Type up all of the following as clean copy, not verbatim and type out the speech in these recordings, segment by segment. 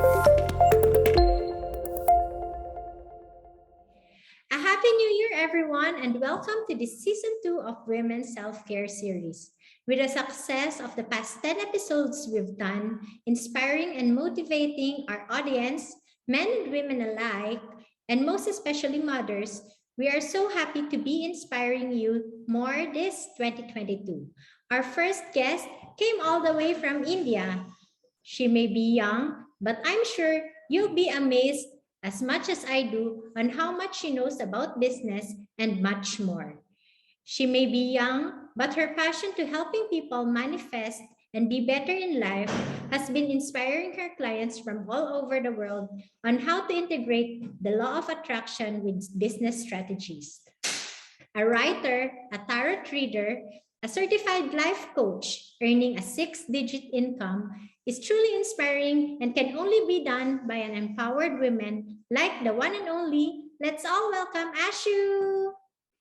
A happy new year, everyone, and welcome to the season 2 of Women's Self-Care series. With the success of the past 10 episodes we've done, inspiring and motivating our audience, men and women alike, and most especially mothers, we are so happy to be inspiring you more this 2022. Our first guest came all the way from India. She may be young, but I'm sure you'll be amazed as much as I do on how much she knows about business and much more. She may be young, but her passion to helping people manifest and be better in life has been inspiring her clients from all over the world on how to integrate the law of attraction with business strategies. A writer, a tarot reader, a certified life coach earning a six-digit income is truly inspiring and can only be done by an empowered woman like the one and only. Let's all welcome Ashu.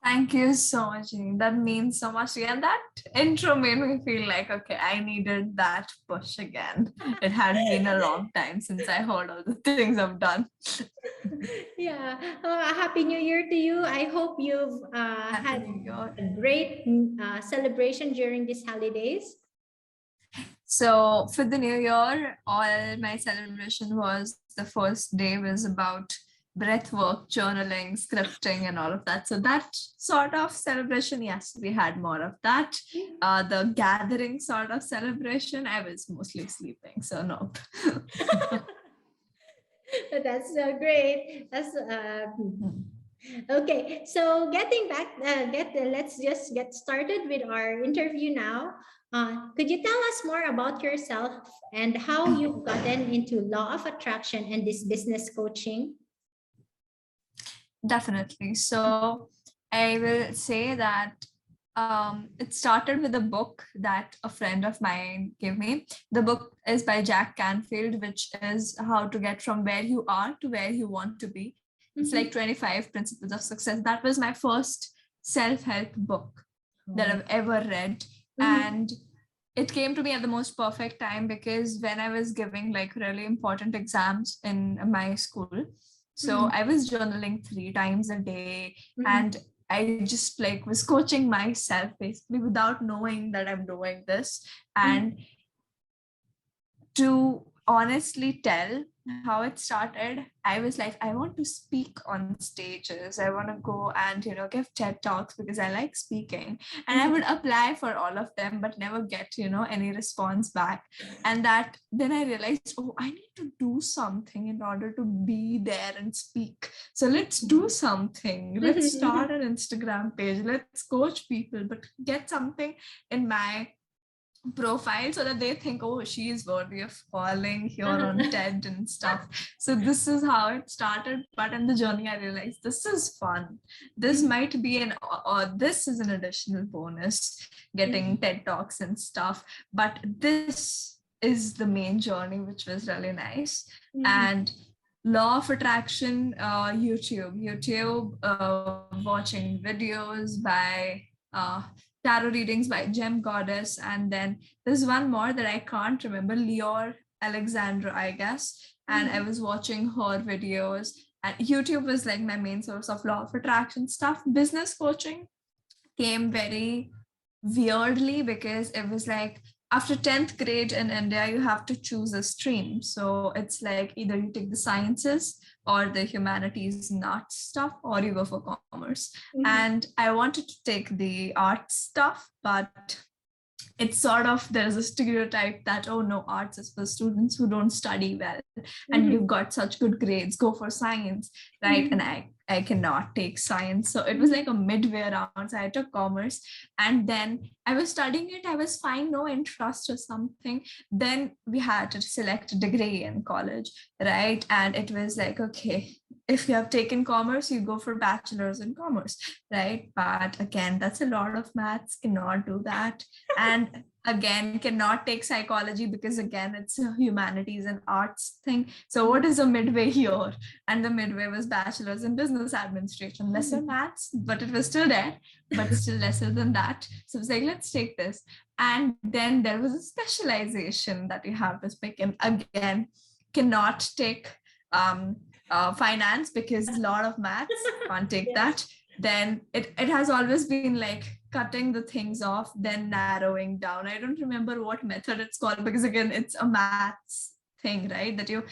Thank you so much, Jeannie. That means so much. And that intro made me feel like, okay, I needed that push again. It had been a long time since I heard all the things I've done. Yeah, a happy new year to you. I hope you've had a great celebration during these holidays. So for the new year, all my celebration was the first day was about breath work, journaling, scripting, and all of that. So that sort of celebration, yes, we had more of that. The gathering sort of celebration, I was mostly sleeping. So no. That's great. That's okay. So getting back, let's just get started with our interview now. Could you tell us more about yourself and how you've gotten into law of attraction and this business coaching? Definitely. So I will say that it started with a book that a friend of mine gave me. The book is by Jack Canfield, which is how to get from where you are to where you want to be. It's like 25 Principles of Success. That was my first self-help book that I've ever read. And it came to me at the most perfect time because when I was giving like really important exams in my school, so I was journaling 3 times a day and I just like was coaching myself basically without knowing that I'm doing this. And to honestly tell how it started, I was like, I want to speak on stages. I want to go and, give TED Talks because I like speaking. And I would apply for all of them, but never get, any response back. And that then I realized, oh, I need to do something in order to be there and speak. So let's do something. Let's start an Instagram page. Let's coach people, but get something in my profile so that they think, oh, she is worthy of falling here on TED and stuff. So this is how it started. But in the journey, I realized this is fun. This might be this is an additional bonus, getting TED Talks and stuff. But this is the main journey, which was really nice. And law of attraction, YouTube, watching videos by tarot readings by Gem Goddess, and then there's one more that I can't remember, Lior Alexandra, I guess, and I was watching her videos, and YouTube was like my main source of law of attraction stuff. Business coaching came very weirdly because it was like after 10th grade in India, you have to choose a stream. So it's like either you take the sciences or the humanities and arts stuff, or you go for commerce. And I wanted to take the arts stuff, but it's sort of, there's a stereotype that, oh no, arts is for students who don't study well and you've got such good grades, go for science, right? And I cannot take science. So it was like a midway around. So I took commerce, and then I was studying it. I was fine, no interest or something. Then we had to select a degree in college, right? And it was like, okay, if you have taken commerce, you go for bachelor's in commerce, right? But again, that's a lot of maths, cannot do that. And again, cannot take psychology because again, it's a humanities and arts thing. So what is a midway here? And the midway was bachelor's in business administration, lesser maths, but it was still there, but still lesser than that. So it was like, let's take this. And then there was a specialization that you have to pick. And again, cannot take finance because a lot of maths, can't take Yeah. that. Then it has always been like cutting the things off, then narrowing down. I don't remember what method it's called, because again, it's a maths thing, right? That you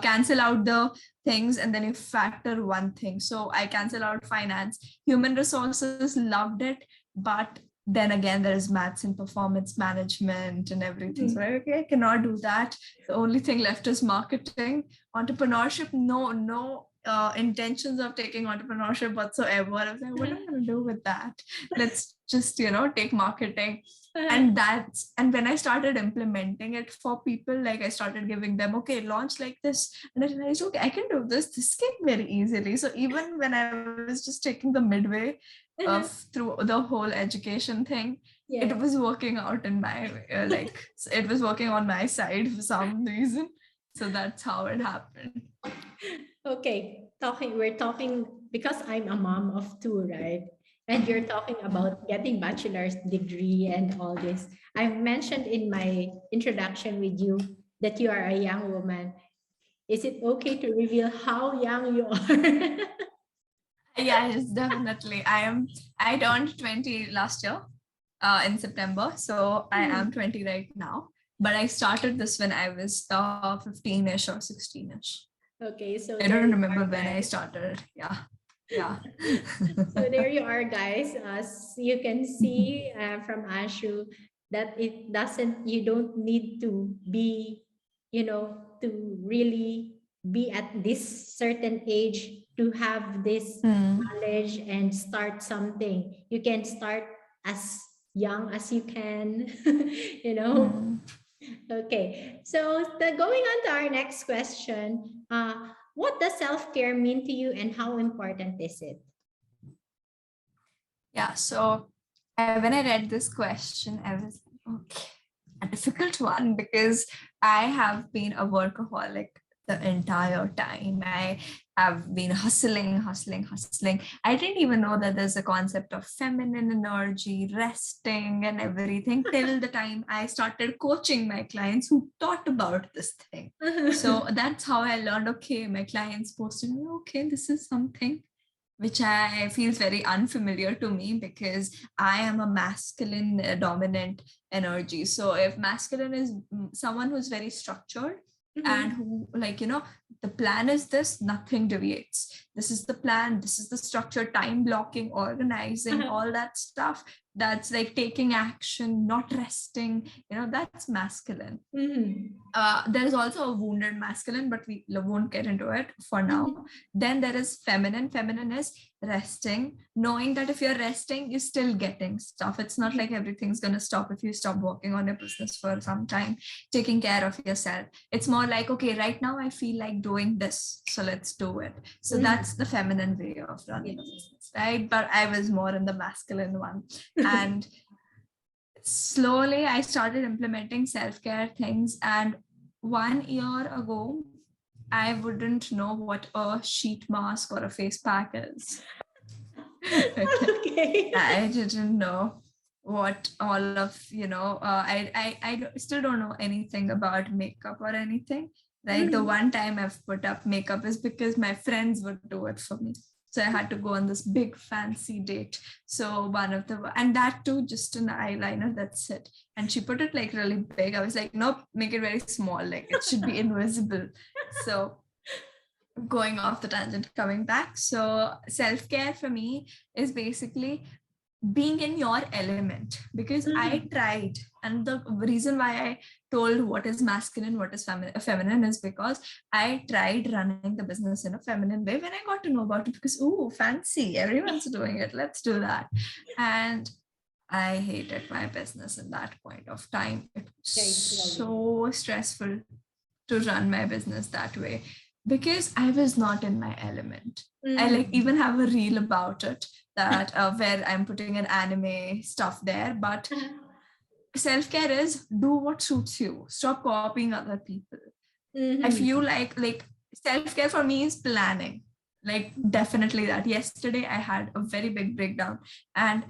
cancel out the things and then you factor one thing. So I cancel out finance. Human resources loved it, but then again, there is maths and performance management and everything. So okay, I cannot do that. The only thing left is marketing. Entrepreneurship, no intentions of taking entrepreneurship whatsoever. I was like, what am I going to do with that? Let's just, take marketing. And when I started implementing it for people, like I started giving them, okay, launch like this. And I realized, okay, I can do this came very easily. So even when I was just taking the midway of through the whole education thing, Yeah. it was working out in my, it was working on my side for some reason. So that's how it happened. Okay, we're talking because I'm a mom of two, right? And you're talking about getting bachelor's degree and all this. I've mentioned in my introduction with you that you are a young woman. Is it okay to reveal how young you are? Yeah, yes, definitely. I turned 20 last year in September. So I am 20 right now. But I started this when I was 15-ish or 16-ish. Okay, so I there don't you remember are, when I guys. started. Yeah. Yeah. So there you are, guys. As you can see from Ashu, that you don't need to be, to really be at this certain age to have this Mm, knowledge and start something. You can start as young as you can, you know. mm. Okay, so going on to our next question, what does self-care mean to you and how important is it? Yeah. So when I read this question, I was like, okay, a difficult one, because I have been a workaholic the entire time. I have been hustling, hustling, hustling. I didn't even know that there's a concept of feminine energy, resting, and everything till the time I started coaching my clients who taught about this thing. So that's how I learned, okay, my clients posted me, okay, this is something which I feels very unfamiliar to me, because I am a masculine dominant energy. So if masculine is someone who's very structured and who, like, the plan is this, nothing deviates. This is the plan, this is the structure, time blocking, organizing, all that stuff. That's like taking action, not resting, that's masculine. There is also a wounded masculine, but we won't get into it for now. Then there is feminine. Feminine is resting, knowing that if you're resting, you're still getting stuff. It's not like everything's going to stop if you stop working on your business for some time, taking care of yourself. It's more like, okay, right now I feel like doing this, so let's do it. So that's the feminine way of running a business, right? But I was more in the masculine one. And slowly I started implementing self-care things. And 1 year ago, I wouldn't know what a sheet mask or a face pack is. Okay. I didn't know what all of, I still don't know anything about makeup or anything. Like the one time I've put up makeup is because my friends would do it for me. So I had to go on this big fancy date. So and that too, just an eyeliner, that's it. And she put it like really big. I was like, nope, make it very small. Like it should be invisible. So going off the tangent, coming back. So self-care for me is basically being in your element, because I tried, and the reason why I told what is masculine, what is feminine is because I tried running the business in a feminine way when I got to know about it, because fancy, everyone's doing it, let's do that. And I hated my business in that point of time. It was so stressful to run my business that way, because I was not in my element. I even have a reel about it, that where I'm putting an anime stuff there. But self-care is do what suits you. Stop copying other people. I feel like self-care for me is planning. Like definitely that. Yesterday I had a very big breakdown, and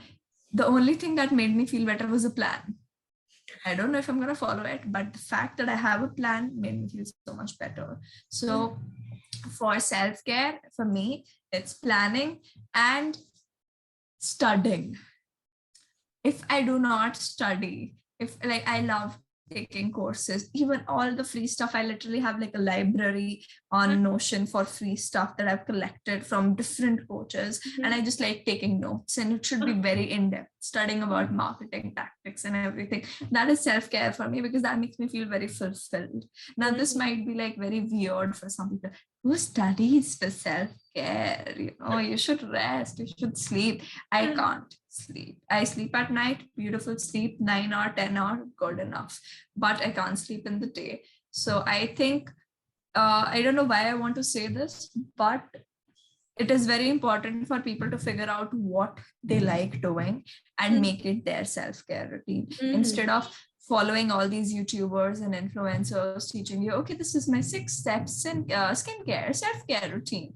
the only thing that made me feel better was a plan. I don't know if I'm going to follow it, but the fact that I have a plan made me feel so much better. So for self-care, for me, it's planning and studying. If I do not study, if like I love taking courses, even all the free stuff, I literally have like a library on Notion for free stuff that I've collected from different coaches. And I just like taking notes, and it should be very in-depth, studying about marketing tactics and everything. That is self-care for me, because that makes me feel very fulfilled. Now, this might be like very weird for some people. Who studies for self-care? You should rest, you should sleep. I can't sleep. I sleep at night, beautiful sleep, 9 or 10 hours, good enough. But I can't sleep in the day. So I think, I don't know why I want to say this, but it is very important for people to figure out what they like doing and make it their self-care routine, instead of following all these YouTubers and influencers teaching you, okay, this is my 6 steps in skincare, self-care routine.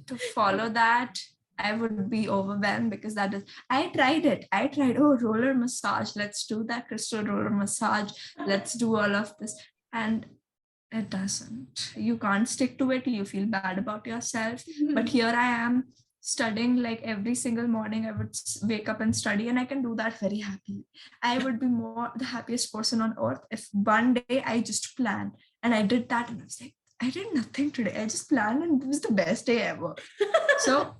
To follow that, I would be overwhelmed, because I tried it. Roller massage. Let's do that crystal roller massage. Let's do all of this. And it doesn't. You can't stick to it. You feel bad about yourself. But here I am studying like every single morning. I would wake up and study, and I can do that very happily. I would be the happiest person on earth if one day I just planned and I did that, and I was like, I did nothing today. I just planned, and it was the best day ever. So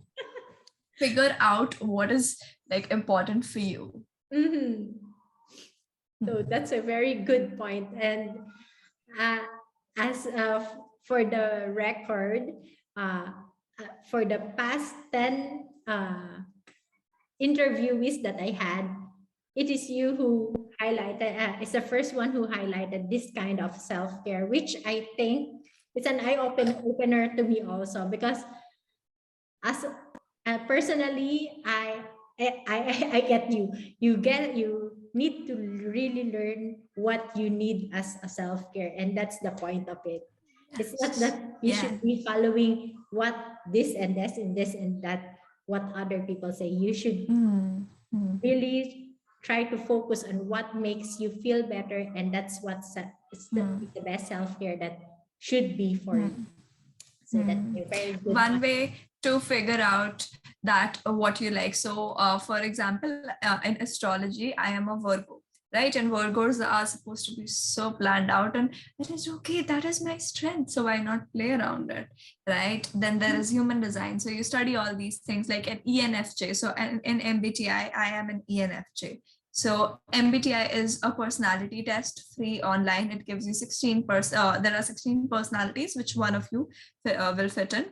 figure out what is like important for you. So that's a very good point. And as for the record, for the past 10 interviewees that I had, it is you who highlighted, is the first one who highlighted this kind of self-care, which I think it's an eye-opener to me also, because as personally, I get you. You need to really learn what you need as a self-care, and that's the point of it. It's not that you should be following what this and this and this and that, what other people say. You should really try to focus on what makes you feel better, and that's what's the best self-care that should be for you. So that's a very good one way to figure out that what you like. So for example, in astrology, I am a Virgo, right? And Virgos are supposed to be so planned out, and it is okay, that is my strength, so why not play around it, right? Then there is human design. So you study all these things like an ENFJ. So in MBTI, I am an ENFJ. So MBTI is a personality test, free online. It gives you 16 there are 16 personalities, which one of you will fit in.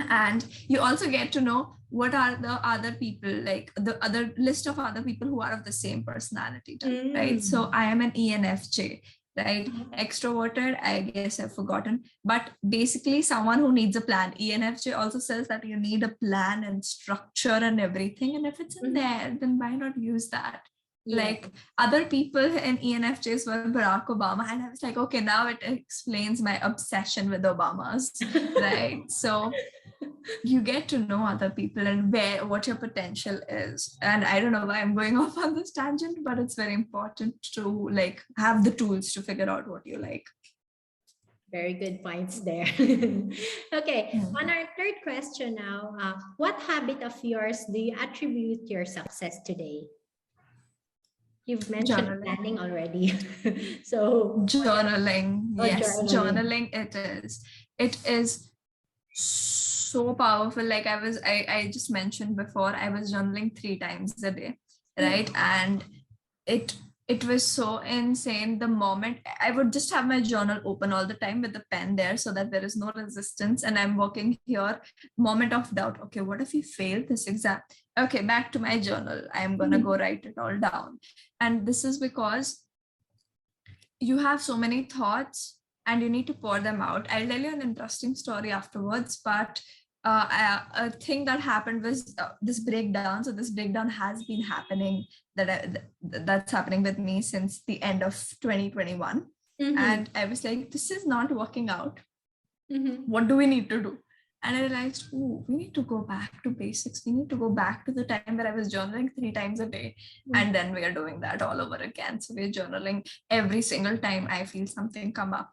And you also get to know what are the other people, like the other list of other people who are of the same personality type, right? So I am an ENFJ, right? Extroverted, I guess I've forgotten, but basically someone who needs a plan. ENFJ also says that you need a plan and structure and everything, and if it's in there, then why not use that? Like other people in ENFJs were Barack Obama, and I was like, okay, now it explains my obsession with Obamas, right? So you get to know other people and what your potential is. And I don't know why I'm going off on this tangent, but it's very important to like have the tools to figure out what you like. Very good points there. Okay, on our third question now, what habit of yours do you attribute your success today? You've mentioned planning already. So journaling. Yes, journaling it is. It is so powerful. Like I just mentioned before, I was journaling 3 times a day, right? And it was so insane. The moment I would just have my journal open all the time with the pen there, so that there is no resistance, and I'm working here, moment of doubt, okay, what if you fail this exam? Okay, back to my journal, I'm gonna go write it all down. And this is because you have so many thoughts and you need to pour them out. I'll tell you an interesting story afterwards, but a thing that happened was this breakdown. So this breakdown has been happening, that's happening with me since the end of 2021. And I was like, this is not working out. What do we need to do? And I realized, oh, we need to go back to basics. We need to go back to the time where I was journaling 3 times a day. And then we are doing that all over again. So we're journaling every single time I feel something come up.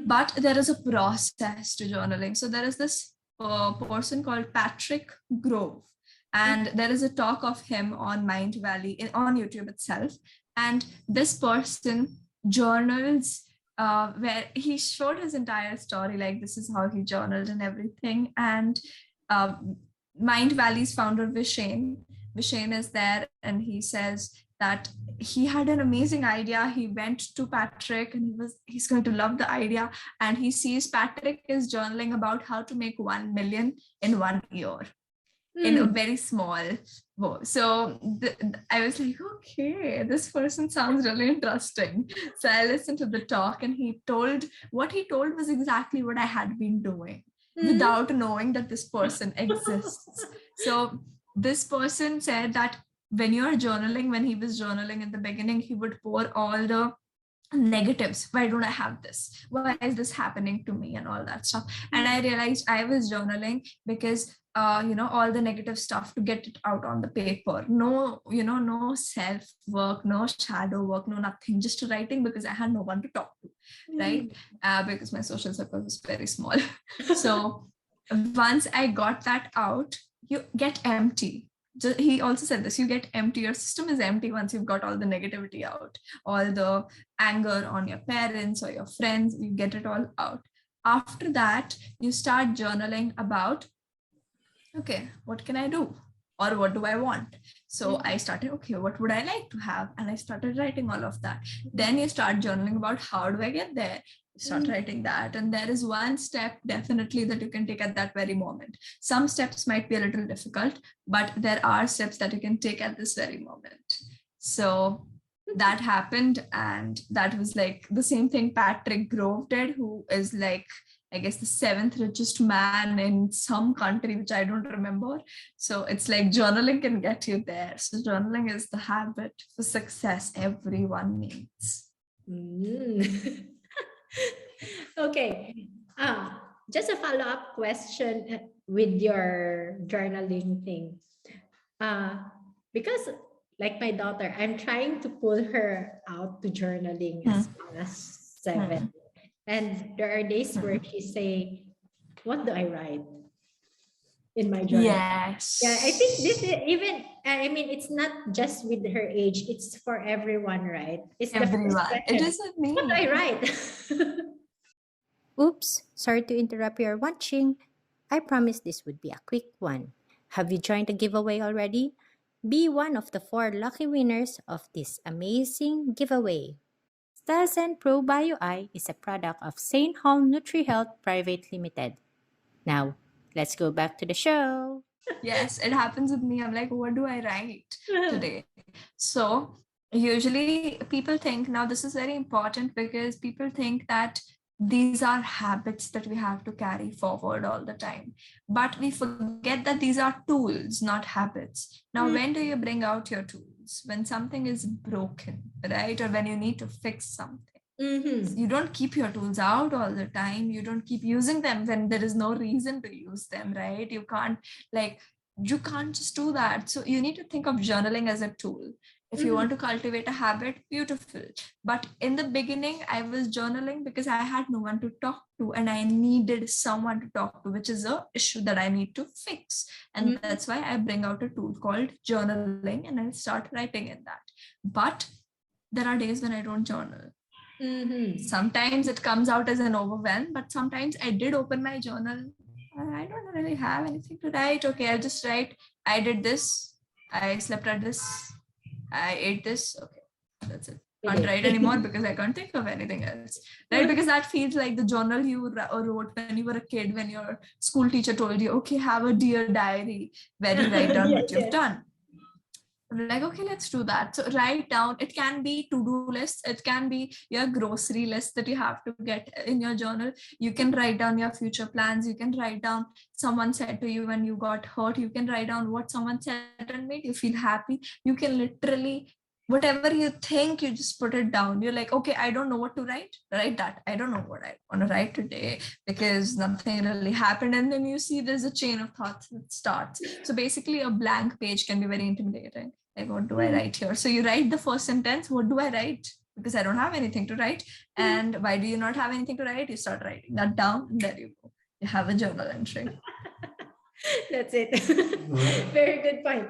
But there is a process to journaling. So there is this person called Patrick Grove. And there is a talk of him on Mind Valley on YouTube itself. And this person journals where he showed his entire story, like this is how he journaled and everything. And Mind Valley's founder Vishen is there, and he says that he had an amazing idea. He went to Patrick, and he's going to love the idea. And he sees Patrick is journaling about how to make 1 million in 1 year. In a very small bow. So I was like, okay, this person sounds really interesting. So I listened to the talk, and what he told was exactly what I had been doing without knowing that this person exists. So this person said that when he was journaling in the beginning, he would pour all the negatives. Why don't I have this? Why is this happening to me? And all that stuff. And I realized I was journaling because all the negative stuff, to get it out on the paper. No self work, no shadow work, no nothing, just writing, because I had no one to talk to, right? Because my social circle was very small. So once I got that out, you get empty. He also said this, you get empty, your system is empty once you've got all the negativity out, all the anger on your parents or your friends, you get it all out. After that, you start journaling about, okay, what can I do? Or what do I want? So I started, okay, what would I like to have? And I started writing all of that. Then you start journaling about, how do I get there? You start writing that. And there is one step definitely that you can take at that very moment. Some steps might be a little difficult, but there are steps that you can take at this very moment. So that happened. And that was like the same thing Patrick Grove did, who is like, I guess, the 7th richest man in some country, which I don't remember. So it's like journaling can get you there. So journaling is the habit for success everyone needs. Okay. Just a follow-up question with your journaling thing. Because like my daughter, I'm trying to pull her out to journaling as young as 7. And there are days where she say, what do I write in my journal? Yes. Yeah, I think this is even, I mean, it's not just with her age, it's for everyone, right? It's everyone. It isn't me. What do I write? Oops, sorry to interrupt your watching. I promised this would be a quick one. Have you joined the giveaway already? Be one of the 4 lucky winners of this amazing giveaway. Stazen Pro Bio Eye is a product of St. Hall NutriHealth Private Limited. Now, let's go back to the show. Yes, it happens with me. I'm like, what do I write today? So usually people think, now this is very important, because people think that these are habits that we have to carry forward all the time. But we forget that these are tools, not habits. Now, when do you bring out your tools? When something is broken, right? Or when you need to fix something. You don't keep your tools out all the time. You don't keep using them when there is no reason to use them, right? You can't just do that. So you need to think of journaling as a tool. If you want to cultivate a habit, beautiful. But in the beginning, I was journaling because I had no one to talk to, and I needed someone to talk to, which is an issue that I need to fix. And that's why I bring out a tool called journaling, and I start writing in that. But there are days when I don't journal. Sometimes it comes out as an overwhelm, but sometimes I did open my journal. I don't really have anything to write. Okay, I'll just write, I did this, I slept at this, I ate this. Okay, that's it. Can't write anymore because I can't think of anything else, right? Because that feels like the journal you wrote when you were a kid, when your school teacher told you, okay, have a dear diary where you write down what you've done. Like, okay, let's do that. So write down, it can be to-do lists, it can be your grocery list that you have to get in your journal. You can write down your future plans. You can write down someone said to you when you got hurt. You can write down what someone said and made you feel happy. You can literally whatever you think, you just put it down. You're like, okay, I don't know what to write that. I don't know what I want to write today because nothing really happened. And then you see there's a chain of thoughts that starts. So basically a blank page can be very intimidating. Like, what do I write here? So you write the first sentence, what do I write? Because I don't have anything to write. And why do you not have anything to write? You start writing that down, and there you go. You have a journal entry. That's it. Very good point.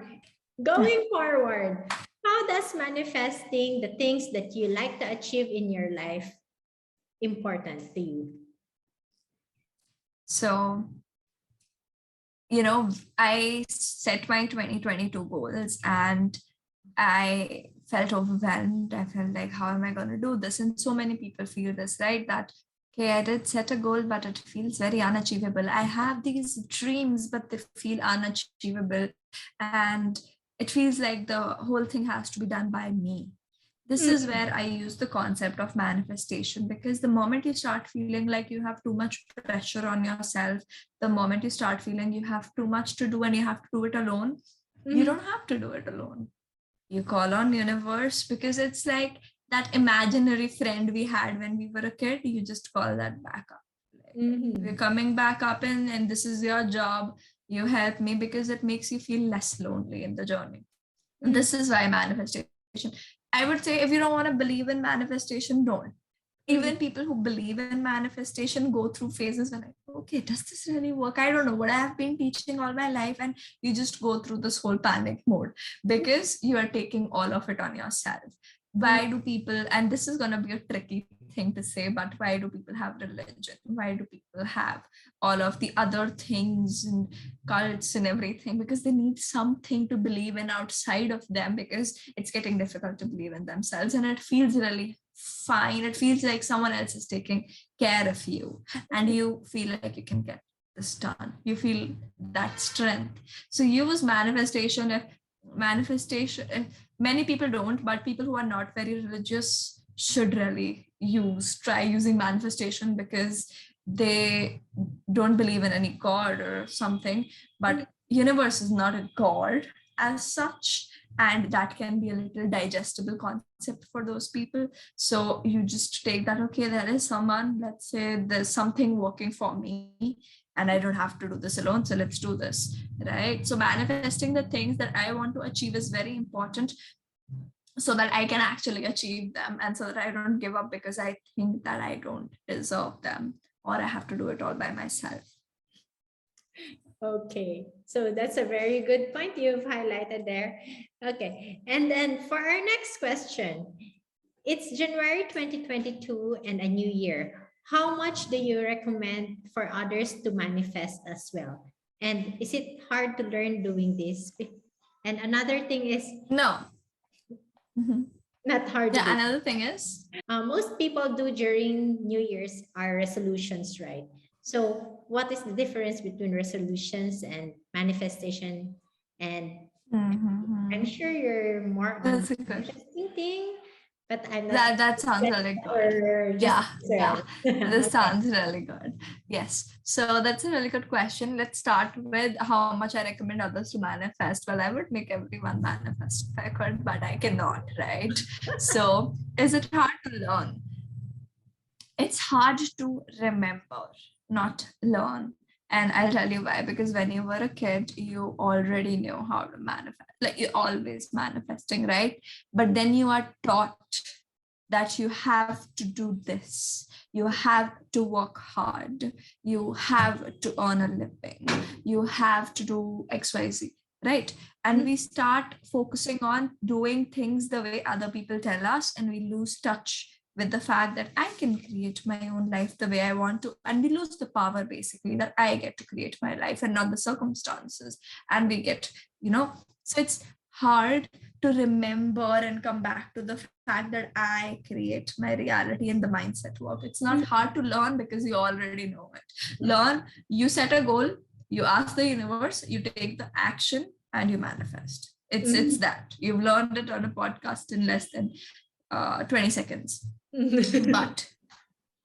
Going forward, how does manifesting the things that you like to achieve in your life important to you? So, I set my 2022 goals and I felt overwhelmed. I felt like, how am I going to do this? And so many people feel this, right? That, okay, I did set a goal, but it feels very unachievable. I have these dreams, but they feel unachievable. And it feels like the whole thing has to be done by me. This is where I use the concept of manifestation, because the moment you start feeling like you have too much pressure on yourself, the moment you start feeling you have too much to do and you have to do it alone, you don't have to do it alone. You call on universe, because it's like that imaginary friend we had when we were a kid. You just call that back up. We're coming back up and this is your job. You help me because it makes you feel less lonely in the journey. And this is why manifestation. I would say if you don't want to believe in manifestation, don't. Even people who believe in manifestation go through phases when, okay, does this really work? I don't know what I have been teaching all my life. And you just go through this whole panic mode because you are taking all of it on yourself. Why do people, and this is going to be a tricky thing to say, but why do people have religion? Why do people have all of the other things and cults and everything? Because they need something to believe in outside of them, because it's getting difficult to believe in themselves. And it feels really fine. It feels like someone else is taking care of you and you feel like you can get this done. You feel that strength. So use manifestation. If many people don't, but people who are not very religious should really try using manifestation, because they don't believe in any god or something, but universe is not a god as such, and that can be a little digestible concept for those people. So you just take that, okay, there is someone, let's say there's something working for me and I don't have to do this alone, so let's do this, right? So manifesting the things that I want to achieve is very important, so that I can actually achieve them, and so that I don't give up because I think that I don't deserve them or I have to do it all by myself. Okay, so that's a very good point you've highlighted there. Okay, and then for our next question, it's January 2022 and a new year. How much do you recommend for others to manifest as well? And is it hard to learn doing this? And another thing is, No. not hard. Yeah, another thing is, most people do during New Year's are resolutions, right? So what is the difference between resolutions and manifestation? And I'm sure you're more on that's a the good. interesting thing, but I'm not. That sounds really good. Yeah. This sounds really good. Yes. So that's a really good question. Let's start with how much I recommend others to manifest. Well, I would make everyone manifest if I could, but I cannot, right? So is it hard to learn? It's hard to remember, not learn. And I'll tell you why, because when you were a kid, you already knew how to manifest, like you're always manifesting, right? But then you are taught that you have to do this, you have to work hard, you have to earn a living, you have to do XYZ, right? And we start focusing on doing things the way other people tell us, and we lose touch with the fact that I can create my own life the way I want to. And we lose the power, basically, that I get to create my life and not the circumstances. And we get, so it's hard to remember and come back to the fact that I create my reality and the mindset work. It's not hard to learn because you already know it. Learn, you set a goal, you ask the universe, you take the action, and you manifest. It's that. You've learned it on a podcast in less than 20 seconds. But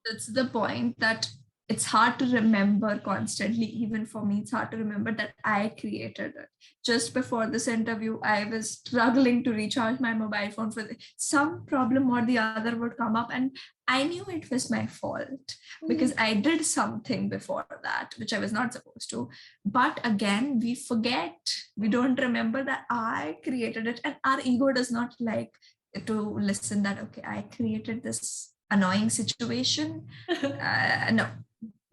that's the point, that it's hard to remember constantly. Even for me, it's hard to remember that I created it. Just before this interview, I was struggling to recharge my mobile phone for some problem or the other would come up, and I knew it was my fault because I did something before that which I was not supposed to. But again, we forget, we don't remember that I created it, and our ego does not like to listen that, okay, I created this annoying situation. No,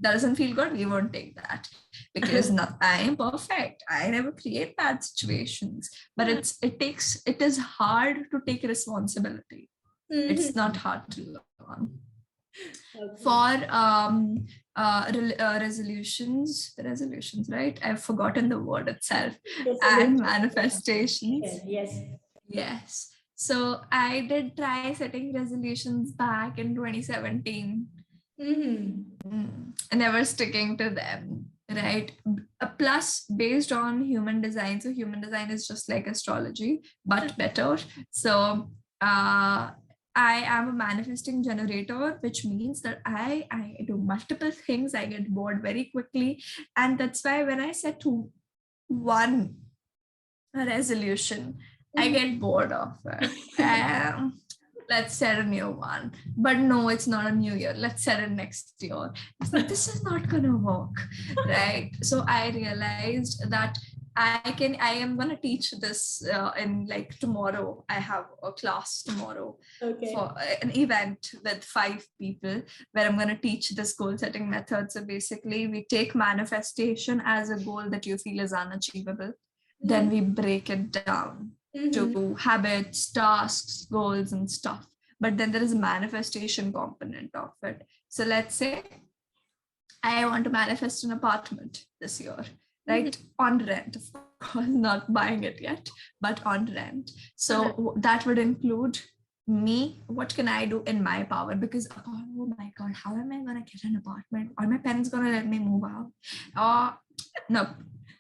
that doesn't feel good. We won't take that because not I am perfect. I never create bad situations. But it is hard to take responsibility. It's not hard to learn. Okay. For resolutions, right? I've forgotten the word itself. And manifestations. Yes. So I did try setting resolutions back in 2017. Never sticking to them, right? Plus, based on human design. So human design is just like astrology, but better. So I am a manifesting generator, which means that I do multiple things. I get bored very quickly. And that's why when I set to one resolution, I get bored of it. Let's set a new one. But no, it's not a new year. Let's set it next year. This is not gonna work, right? So I realized that I am gonna teach this in like tomorrow. I have a class tomorrow for an event with 5 people where I'm gonna teach this goal setting method. So basically, we take manifestation as a goal that you feel is unachievable. Then we break it down to habits, tasks, goals, and stuff. But then there is a manifestation component of it. So let's say I want to manifest an apartment this year, right? On rent, of course, not buying it yet, but on rent. So that would include me. What can I do in my power? Because, oh my God, how am I going to get an apartment? Are my parents going to let me move out? No.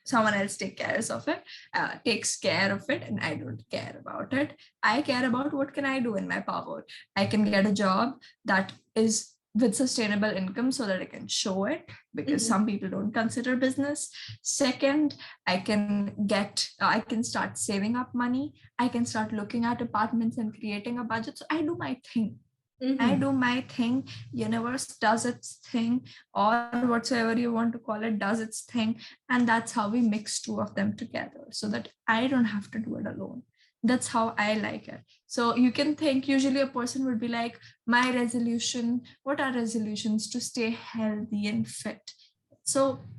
Someone else takes care of it, and I don't care about it. I care about what can I do in my power. I can get a job that is with sustainable income so that I can show it, because some people don't consider business. Second, I can start saving up money. I can start looking at apartments and creating a budget. So I do my thing. I do my thing, universe does its thing, or whatsoever you want to call it does its thing. And that's how we mix 2 of them together so that I don't have to do it alone. That's how I like it. So you can think usually a person would be like, my resolution, what are resolutions? To stay healthy and fit. So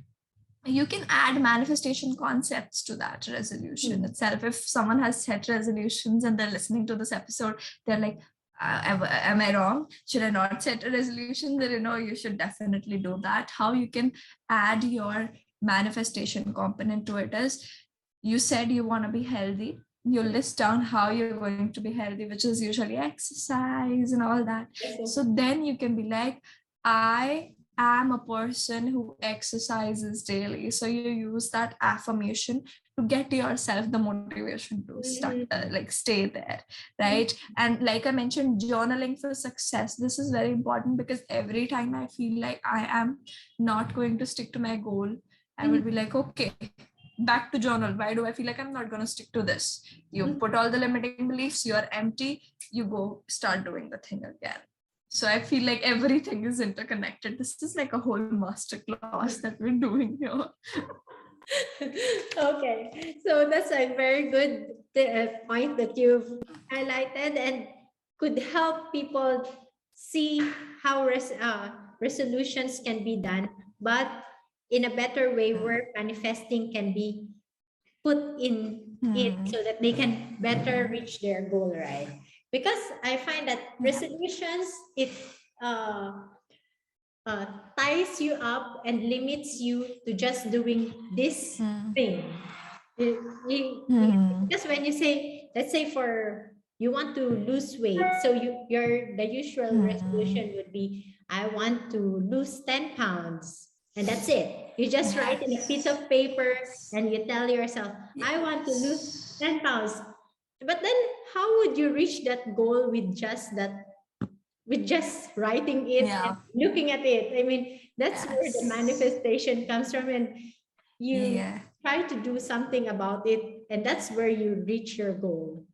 you can add manifestation concepts to that resolution itself. If someone has set resolutions and they're listening to this episode, they're like, am I wrong? Should I not set a resolution? Then you should definitely do that. How you can add your manifestation component to it is, you said you want to be healthy. You list down how you're going to be healthy, which is usually exercise and all that. So then you can be like, I am a person who exercises daily. So you use that affirmation to get yourself the motivation to stay there, right? And like I mentioned, journaling for success. This is very important, because every time I feel like I am not going to stick to my goal, I will be like, okay, back to journal. Why do I feel like I'm not going to stick to this? You put all the limiting beliefs, you're empty, you go start doing the thing again. So I feel like everything is interconnected. This is like a whole masterclass that we're doing here. Okay, so that's a very good point that you've highlighted, and could help people see how resolutions can be done, but in a better way, where manifesting can be put in it so that they can better reach their goal, right? Because I find that resolutions, it ties you up and limits you to just doing this thing. Because when you say, let's say for you want to lose weight, so the usual resolution would be, I want to lose 10 pounds. And that's it. You just write in a piece of paper and you tell yourself, I want to lose 10 pounds. But then how would you reach that goal with just that with just writing it and Yeah. looking at it. I mean, that's where the Yes. manifestation comes from, and you Yeah. try to do something about it, and that's where you reach your goal.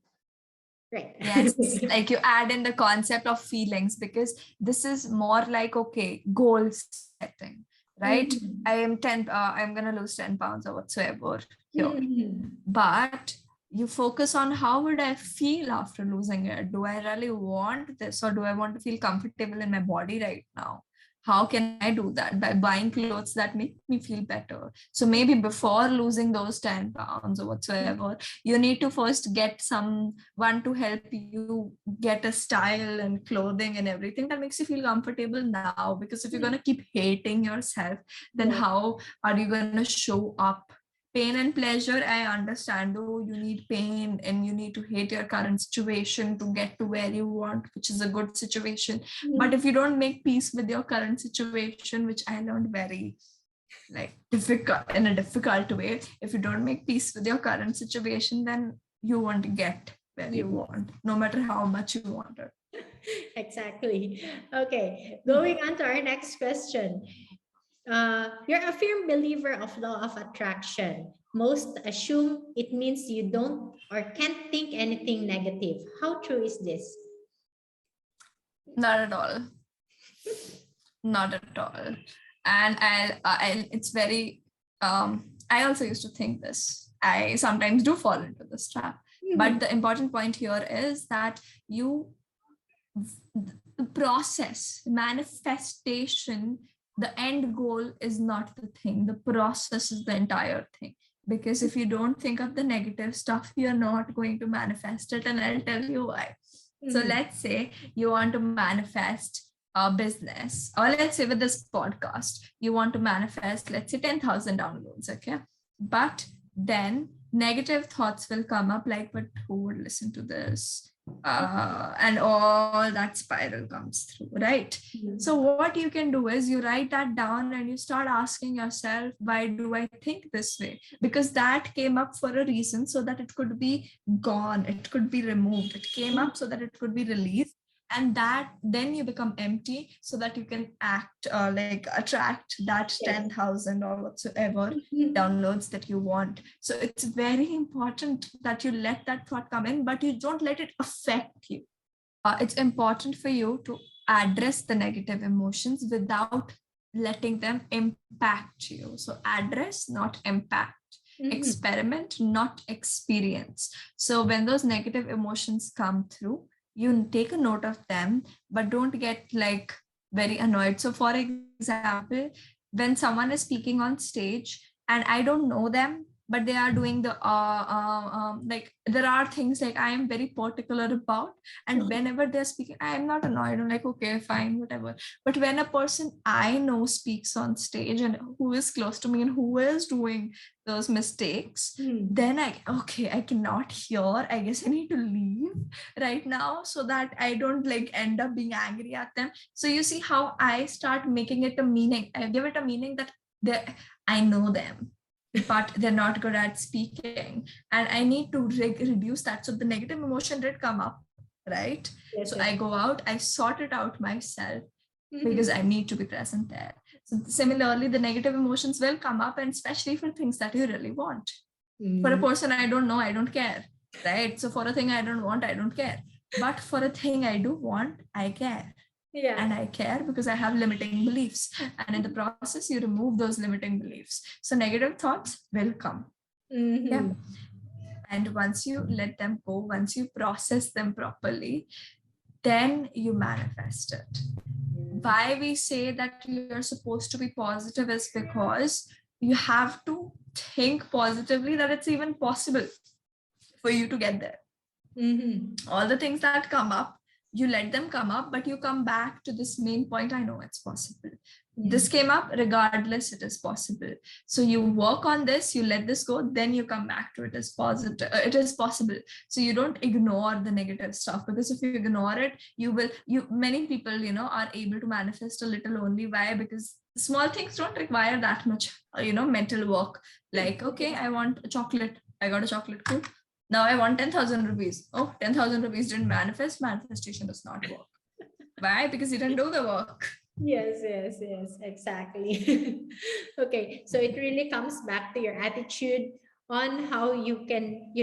Right. Yes, like you add in the concept of feelings, because this is more like, okay, goal setting, right? Mhm. I am 10, I'm gonna lose 10 pounds or whatsoever here. Mhm. But you focus on how would I feel after losing it? Do I really want this, or do I want to feel comfortable in my body right now? How can I do that? By buying clothes that make me feel better. So maybe before losing those 10 pounds or whatsoever, you need to first get someone to help you get a style and clothing and everything that makes you feel comfortable now. Because if you're going to keep hating yourself, then Yeah. how are you going to show up? Pain and pleasure, I understand, though you need pain and you need to hate your current situation to get to where you want, which is a good situation. But if you don't make peace with your current situation, which I learned very like difficult, in a difficult way, if you don't make peace with your current situation, then you won't get where you want, no matter how much you want it. Exactly. Okay, going on to our next question. You're a firm believer of law of attraction. Most assume it means you don't or can't think anything negative. How true is this? Not at all. Not at all. And it's very, I also used to think this. I sometimes do fall into this trap. But the important point here is that you, the process, manifestation, the end goal is not the thing. The process is the entire thing. Because if you don't think of the negative stuff, you're not going to manifest it. And I'll tell you why. So Mhm. let's say you want to manifest a business, or let's say with this podcast, you want to manifest, let's say 10,000 downloads, okay? But then negative thoughts will come up like, but who would listen to this? And all that spiral comes through, right? Mhm. So what you can do is you write that down and you start asking yourself, why do I think this way? Because that came up for a reason, so that it could be gone, it could be removed. It came up so that it could be released, and that then you become empty so that you can act like attract that Yes. 10,000 or whatsoever Mhm. downloads that you want. So it's very important that you let that thought come in, but you don't let it affect you. It's important for you to address the negative emotions without letting them impact you. So address, not impact. Mhm. Experiment, not experience. So when those negative emotions come through, you take a note of them, but don't get like very annoyed. So for example, when someone is speaking on stage and I don't know them, but they are doing the like, there are things like I am very particular about, and whenever they're speaking, I am not annoyed. I'm like, okay, fine, whatever. But when a person I know speaks on stage and who is close to me and who is doing those mistakes, Mhm. then okay, I cannot hear. I guess I need to leave right now so that I don't like end up being angry at them. So you see how I start making it a meaning. I give it a meaning that I know them, but they're not good at speaking, and I need to reduce that. So the negative emotion did come up, right? Yes, So yes. I go out, I sort it out myself, because Mhm. I need to be present there. So similarly, the negative emotions will come up, and especially for things that you really want. For a Mhm. person I don't know, I don't care, right? So for a thing I don't want, I don't care. But for a thing I do want, I care. Yeah. And I care because I have limiting beliefs. And in the process, you remove those limiting beliefs. So negative thoughts will come. Yeah. Mhm. And once you let them go, once you process them properly, then you manifest it. Why we say that you're supposed to be positive is because you have to think positively that it's even possible for you to get there. Mhm. All the things that come up, you let them come up, but you come back to this main point. I know it's possible. This came up, regardless, it is possible. So you work on this, you let this go, then you come back to it as positive. It is possible. So you don't ignore the negative stuff, because if you ignore it, many people, are able to manifest a little only. Why? Because small things don't require that much, mental work. Like, okay, I want a chocolate. I got a chocolate. Cool. Now I want 10,000 rupees. Oh, 10,000 rupees didn't manifest. Manifestation does not work. Why? Because you didn't do the work. Yes, exactly. Okay, so it really comes back to your attitude on how you can,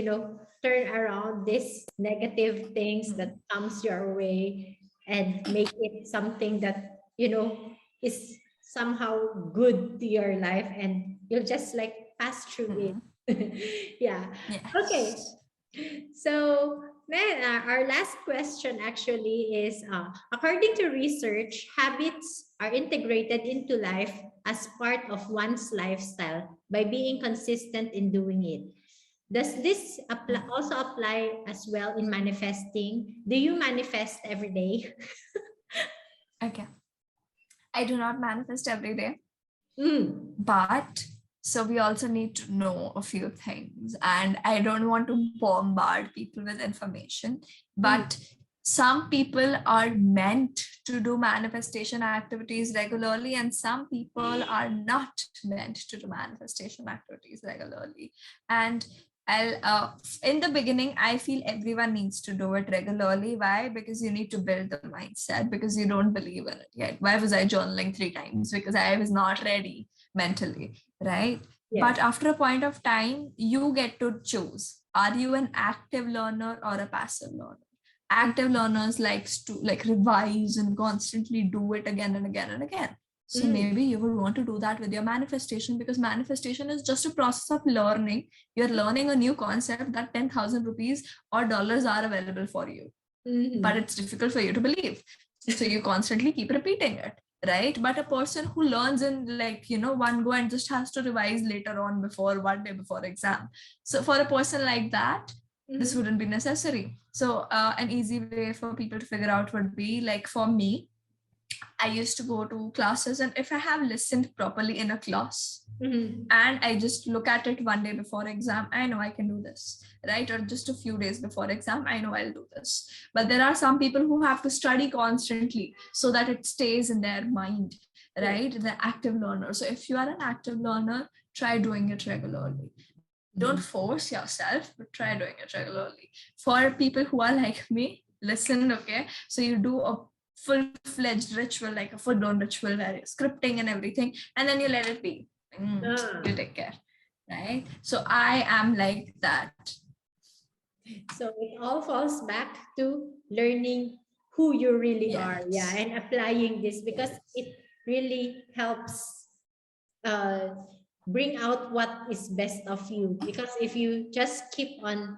turn around these negative things that comes your way and make it something that, is somehow good to your life, and you'll just like pass through it. Yeah. Okay. Yes. So, then our last question actually is, according to research, habits are integrated into life as part of one's lifestyle by being consistent in doing it. Does this also apply as well in manifesting? Do you manifest every day? Okay. I do not manifest every day, Mm. but so we also need to know a few things. And I don't want to bombard people with information, but some people are meant to do manifestation activities regularly, and some people are not meant to do manifestation activities regularly. And in the beginning, I feel everyone needs to do it regularly. Why? Because you need to build the mindset, because you don't believe in it yet. Why was I journaling 3 times? Because I was not ready mentally, right? Yes. But after a point of time, you get to choose. Are you an active learner or a passive learner? Active learners likes to like revise and constantly do it again and again and again. So maybe you would want to do that with your manifestation, because manifestation is just a process of learning. You're learning a new concept that 10,000 rupees or dollars are available for you, but it's difficult for you to believe. So you constantly keep repeating it, right? But a person who learns in like, one go and just has to revise later on before one day before exam. So for a person like that, this wouldn't be necessary. So an easy way for people to figure out would be like, for me, I used to go to classes, and if I have listened properly in a class, and I just look at it one day before exam, I know I can do this, right? Or just a few days before exam, I know I'll do this. But there are some people who have to study constantly so that it stays in their mind, right? The active learner. So if you are an active learner, try doing it regularly. Don't force yourself, but try doing it regularly. For people who are like me, listen, okay? So you do a full-fledged ritual, like a full-blown ritual where you're scripting and everything, and then you let it be. You take care, right? So I am like that. So it all falls back to learning who you really are, Yes. and applying this, because it really helps bring out what is best of you. Because if you just keep on,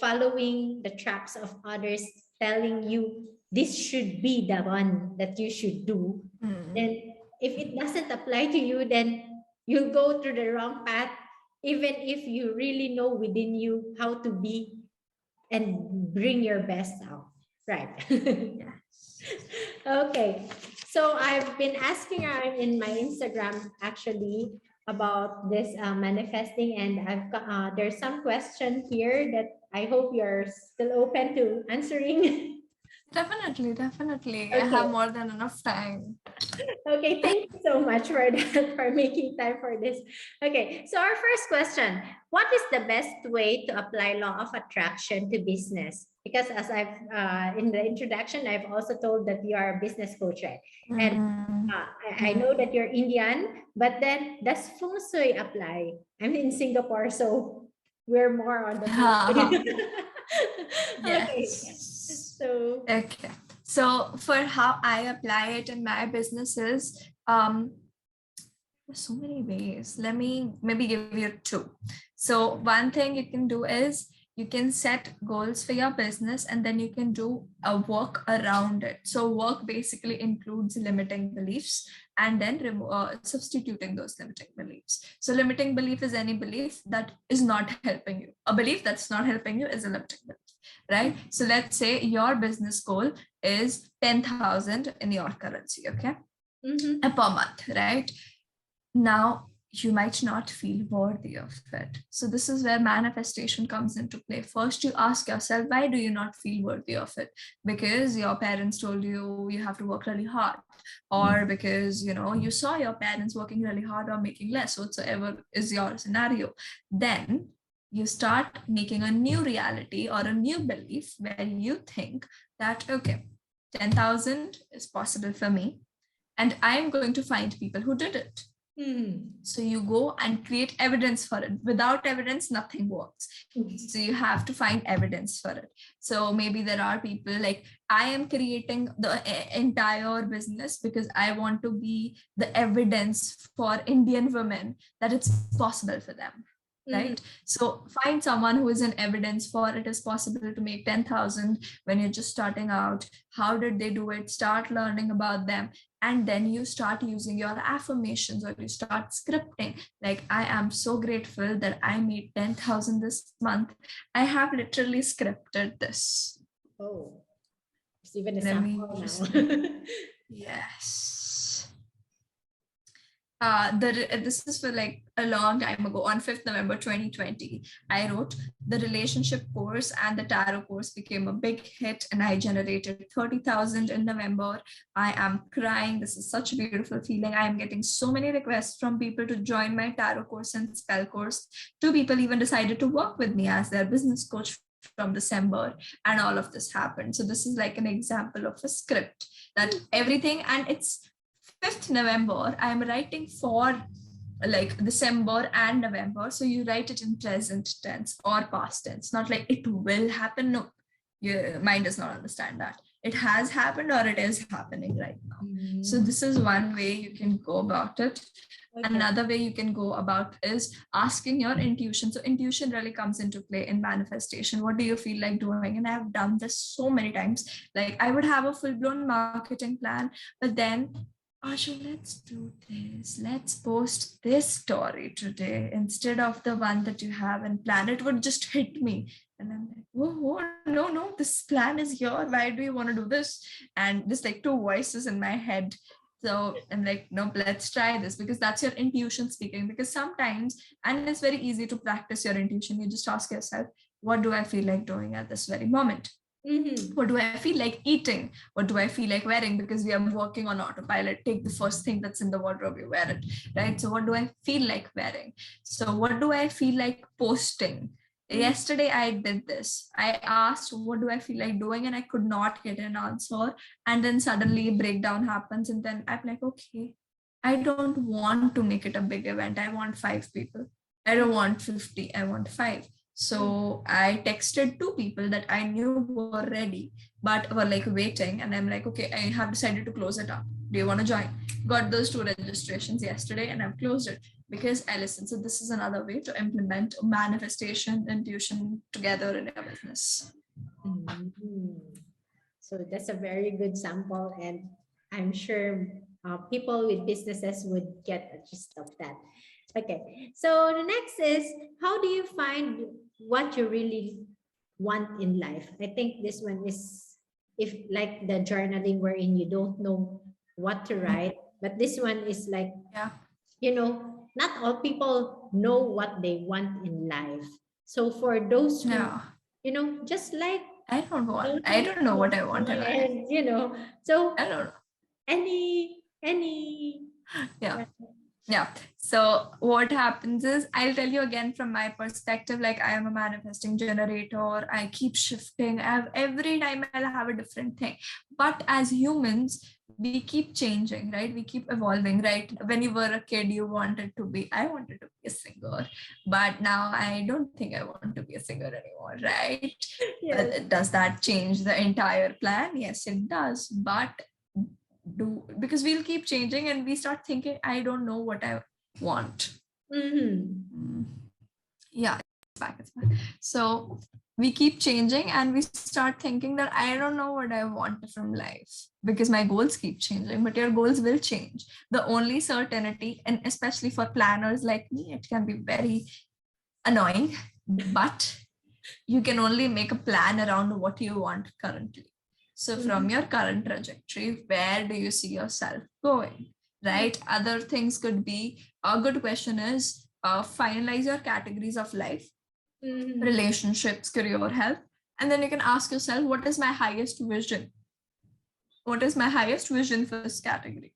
following the traps of others telling you this should be the one that you should do, then if it doesn't apply to you, then you'll go through the wrong path, even if you really know within you how to be and bring your best out, right? Okay, so I've been asking around in my Instagram actually about this manifesting, and there's some question here that I hope you're still open to answering. Definitely. Okay. I have more than enough time. Okay, thank you so much for that, for making time for this. Okay, so our first question: what is the best way to apply law of attraction to business? Because as I've in the introduction, I've also told that you are a business coach, right? And I know that you're Indian, but then does feng shui apply? I'm in Singapore, so we're more on the feng shui. Okay, Yes. so Okay. So for how I apply it in my businesses, there's so many ways. Let me maybe give you 2. So one thing you can do is you can set goals for your business, and then you can do a work around it. So work basically includes limiting beliefs and then substituting those limiting beliefs. So limiting belief is any belief that is not helping you. A belief that's not helping you is a limiting belief, right? So let's say your business goal is 10,000 in your currency, okay? Per month, right? Now you might not feel worthy of it. So this is where manifestation comes into play. First, you ask yourself, why do you not feel worthy of it? Because your parents told you you have to work really hard, or because you saw your parents working really hard or making less, whatsoever is your scenario. Then you start making a new reality or a new belief where you think that, okay, 10,000 is possible for me, and I am going to find people who did it. So you go and create evidence for it. Without evidence, nothing works. So you have to find evidence for it. So maybe there are people like, I am creating the entire business because I want to be the evidence for Indian women that it's possible for them. Right? So find someone who is an evidence for it is possible to make 10,000 when you're just starting out. How did they do it? Start learning about them. And then you start using your affirmations, or you start scripting. Like, I am so grateful that I made 10,000 this month. I have literally scripted this. Oh, it's even a Let me sample just- now. Yes. This is for like a long time ago. On 5th November 2020, I wrote the relationship course, and the tarot course became a big hit, and I generated 30,000 in November. I am crying. This is such a beautiful feeling. I am getting so many requests from people to join my tarot course and spell course. 2 people even decided to work with me as their business coach from December, and all of this happened. So this is like an example of a script that everything, and it's 5th November, I'm writing for like December and November. So you write it in present tense or past tense, not like it will happen. No, your mind does not understand that. It has happened or it is happening right now. So this is one way you can go about it. Okay. Another way you can go about is asking your intuition. So intuition really comes into play in manifestation. What do you feel like doing? And I've done this so many times. Like, I would have a full-blown marketing plan, but then, Ashu, let's do this. Let's post this story today instead of the one that you have in plan. It would just hit me. And I'm like, whoa, no, this plan is here. Why do you want to do this? And there's like 2 voices in my head. So I'm like, nope, let's try this, because that's your intuition speaking. Because sometimes, and it's very easy to practice your intuition, you just ask yourself, what do I feel like doing at this very moment? What do I feel like eating? What do I feel like wearing? Because we are working on autopilot. Take the first thing that's in the wardrobe, you wear it, right? So what do I feel like wearing? So what do I feel like posting? Yesterday I did this. I asked, what do I feel like doing? And I could not get an answer. And then suddenly a breakdown happens. And then I'm like, okay, I don't want to make it a big event. I want 5 people. I don't want 50. I want 5. So I texted 2 people that I knew were ready, but were like waiting. And I'm like, okay, I have decided to close it up. Do you want to join? Got those 2 registrations yesterday, and I've closed it because I listened. So this is another way to implement manifestation, intuition together in your business. So that's a very good sample, and I'm sure people with businesses would get a gist of that. Okay, so the next is, how do you find what you really want in life? I think this one is, if like the journaling wherein you don't know what to write, but this one is like, not all people know what they want in life. So for those who, just like, I don't know what I want in life. And, so I don't know. any Yeah. So what happens is, I'll tell you again from my perspective, like, I am a manifesting generator. I keep shifting. Every time I'll have a different thing. But as humans, we keep changing, right? We keep evolving, right? When you were a kid, I wanted to be a singer, but now I don't think I want to be a singer anymore, right? Yes. Does that change the entire plan? Yes, it does. But because we'll keep changing and we start thinking, I don't know what I want. Yeah, it's back. So we keep changing and we start thinking that I don't know what I want from life, because my goals keep changing, but your goals will change. The only certainty, and especially for planners like me, it can be very annoying, but you can only make a plan around what you want currently. So from your current trajectory, where do you see yourself going, right? Other things could be, a good question is, finalize your categories of life, relationships, career, health. And then you can ask yourself, what is my highest vision? What is my highest vision for this category?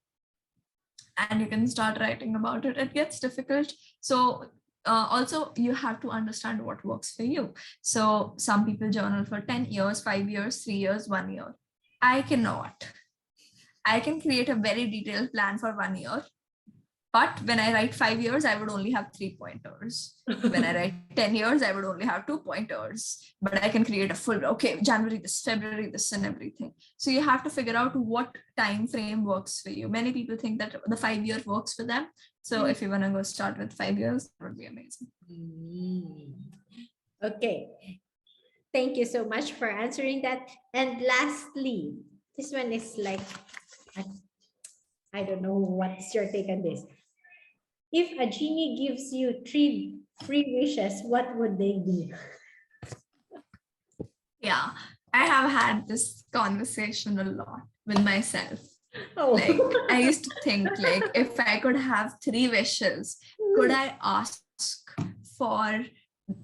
And you can start writing about it. It gets difficult. So also you have to understand what works for you. So some people journal for 10 years, 5 years, 3 years, 1 year. I cannot. I can create a very detailed plan for 1 year. But when I write 5 years, I would only have 3 pointers. When I write 10 years, I would only have 2 pointers. But I can create a full, okay, January this, February this, and everything. So you have to figure out what time frame works for you. Many people think that the 5 year works for them. So if you want to go start with 5 years, that would be amazing. Okay. Thank you so much for answering that. And lastly, this one is like, I don't know what's your take on this. If a genie gives you 3 free wishes, what would they be? Yeah, I have had this conversation a lot with myself. Oh. Like, I used to think, like, if I could have 3 wishes, could I ask for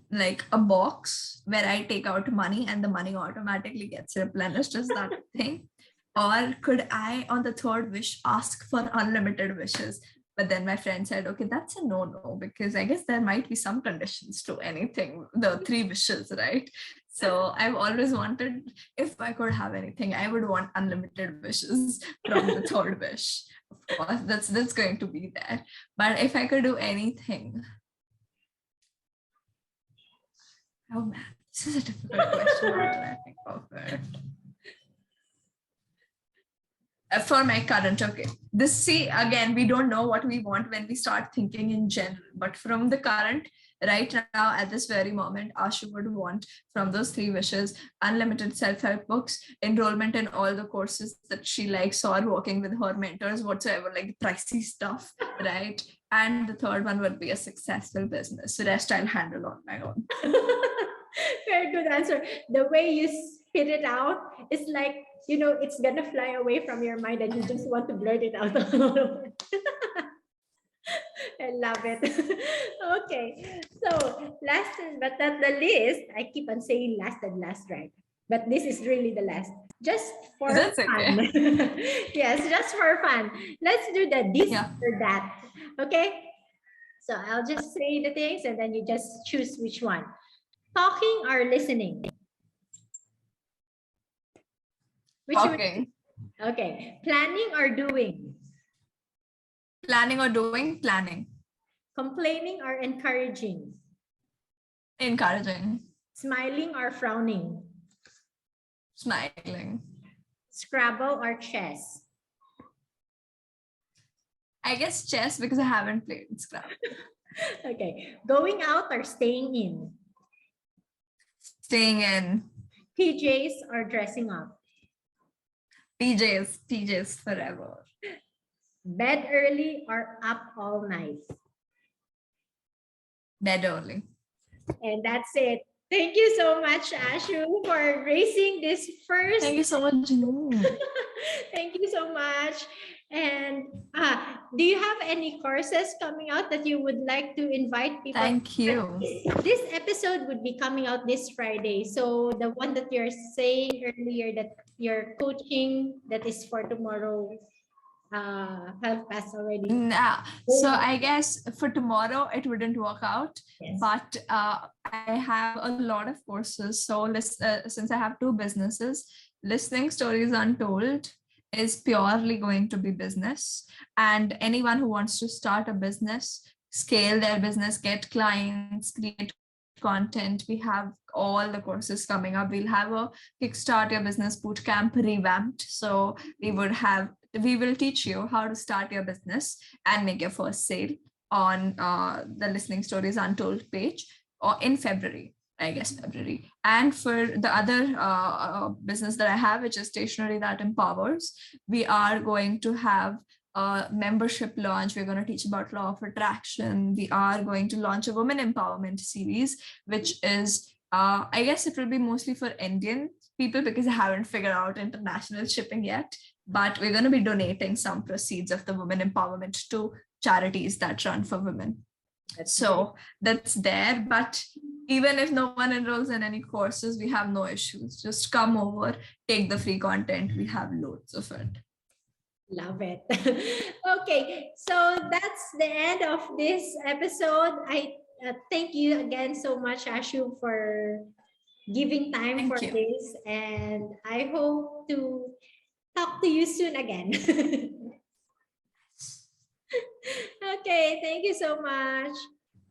like a box where I take out money and the money automatically gets replenished? Is that a thing? Or could I, on the 3rd wish, ask for unlimited wishes? But then my friend said, okay, that's a no-no, because I guess there might be some conditions to anything, the 3 wishes, right? So I've always wanted, if I could have anything, I would want unlimited wishes from the 3rd wish. Of course, that's going to be there. But if I could do anything, oh man, this is a difficult question. What do I think of it? For my current, okay. This, see, again, we don't know what we want when we start thinking in general. But from the current, right now, at this very moment, Ashu would want from those 3 wishes, unlimited self-help books, enrollment in all the courses that she likes, or working with her mentors, whatsoever, like pricey stuff, right? And the 3rd one would be a successful business. The rest I'll handle on my own. Very good answer. The way you spit it out is like, you know, it's gonna fly away from your mind and you just want to blurt it out. I love it. Okay, so last but not the least, I keep on saying last and last, right? But this is really the last. Just for That's fun. okay. Yes, just for fun. Let's do the this Yeah. or that. Okay. So I'll just say the things and then you just choose which one. Talking or listening? Which one? Talking. Okay. Planning or doing? Planning or doing? Planning. Complaining or encouraging? Encouraging. Smiling or frowning? Smiling. Scrabble or chess? I guess chess, because I haven't played Scrabble. Okay. Going out or staying in? Staying in. PJs or dressing up? PJs forever. Bed early or up all night? Bed early. And that's it. Thank you so much, Ashu, for raising this first. Thank you so much. Thank you so much. And do you have any courses coming out that you would like to invite people? Thank you. This episode would be coming out this Friday. So the one that you're saying earlier that you're coaching that is for tomorrow have passed already. Nah. So I guess for tomorrow it wouldn't work out. Yes. But I have a lot of courses. So since I have 2 businesses, Listening Stories Untold is purely going to be business. And anyone who wants to start a business, scale their business, get clients, create content, we have all the courses coming up. We'll have a Kickstart Your Business Bootcamp revamped. So we will teach you how to start your business and make your first sale on the Listening Stories Untold page, or in February. And for the other business that I have, which is Stationery That Empowers, we are going to have a membership launch. We're going to teach about law of attraction. We are going to launch a women empowerment series, which is, I guess it will be mostly for Indian people because I haven't figured out international shipping yet. But we're going to be donating some proceeds of the women empowerment to charities that run for women. So that's there. But even if no one enrolls in any courses, we have no issues. Just come over, take the free content. We have loads of it. Love it. Okay, so that's the end of this episode. I thank you again so much, Ashu, for giving time Thank for you. this, and I hope to talk to you soon again. Okay, thank you so much.